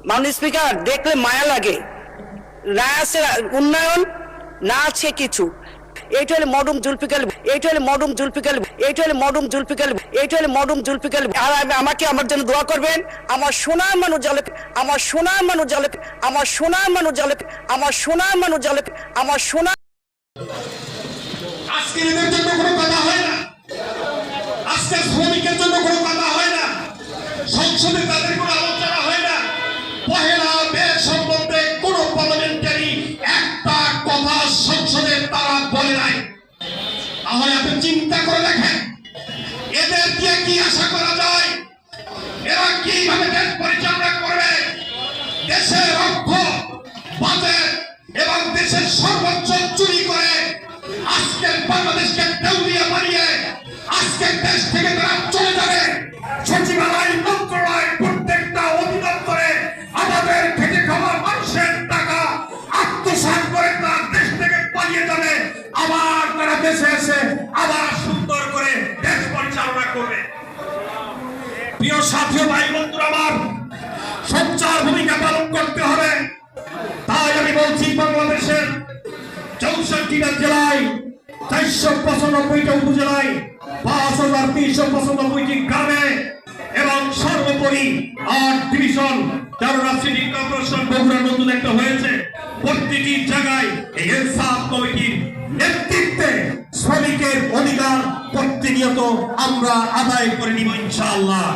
মাননীয় স্পিকার, দেখলে মায়া লাগে। রায়াসের উন্নয়ন না আছে কিছু। এইটা হলে মডুম জুলফিকার, এইটা হলে মডুম জুলফিকার, এইটা হলে মডুম জুলফিকার, এইটা হলে মডুম জুলফিকার। আর আমাকে আমার জন্য দোয়া করবেন। আমার সোনার মানুষ জালেক, আমার সোনার মানুষ জালেক, আমার সোনার মানুষ জালেক, আমার সোনার মানুষ জালেক, আমার সোনা। আজকে এদের জন্য কোনো কথা হয় না, আজকে শ্রমিকের জন্য কোনো কথা হয় না, সংসদে তাদের কোনো আলোচনা হয় না। পহেলা মে সম্বন্ধে কোনো পার্লামেন্টারি একটা কথা সংসদে তারা বলে নাই। তাহলে আপনি চিন্তা করে দেখেন এদের দিয়ে কি আশা করা যায়? এরা কিভাবে দেশ পরিচালনা করবে? দেশের অর্থ, বাজেট এবং দেশের সর্বোচ্চ চুরি করে আজকের বাংলাদেশকে দেউলিয়া বানিয়ে আজকের দেশ থেকে তারা চলে যাবে। সচিবালয়, মন্ত্রণালয়, প্রত্যেকটা অধিদপ্তরে আমাদের খেটে খাওয়া মানুষের টাকা আত্মসাৎ করে তারা দেশ থেকে পালিয়ে যাবে। আবার তারা দেশে এসে আবার সুন্দর করে দেশ পরিচালনা করবে। প্রিয় সাথী ভাই বন্ধুরা, আমার সোচ্চার ভূমিকা পালন করতে হবে। তাই আমি বলছি, বাংলাদেশের 64টা জেলায়, 495টা উপজেলায়, 5395টি গ্রামে এবং সর্বোপরি 8 ডিভিশন, 13 সিটি কর্পোরেশন বগুড়ার নতুন একটা হয়েছে। প্রতিটি জায়গায় এই ইনসাফ কমিটির নেতৃত্বে শ্রমিকের অধিকার প্রতিনিয়ত আমরা আদায় করে নিব ইনশাআল্লাহ।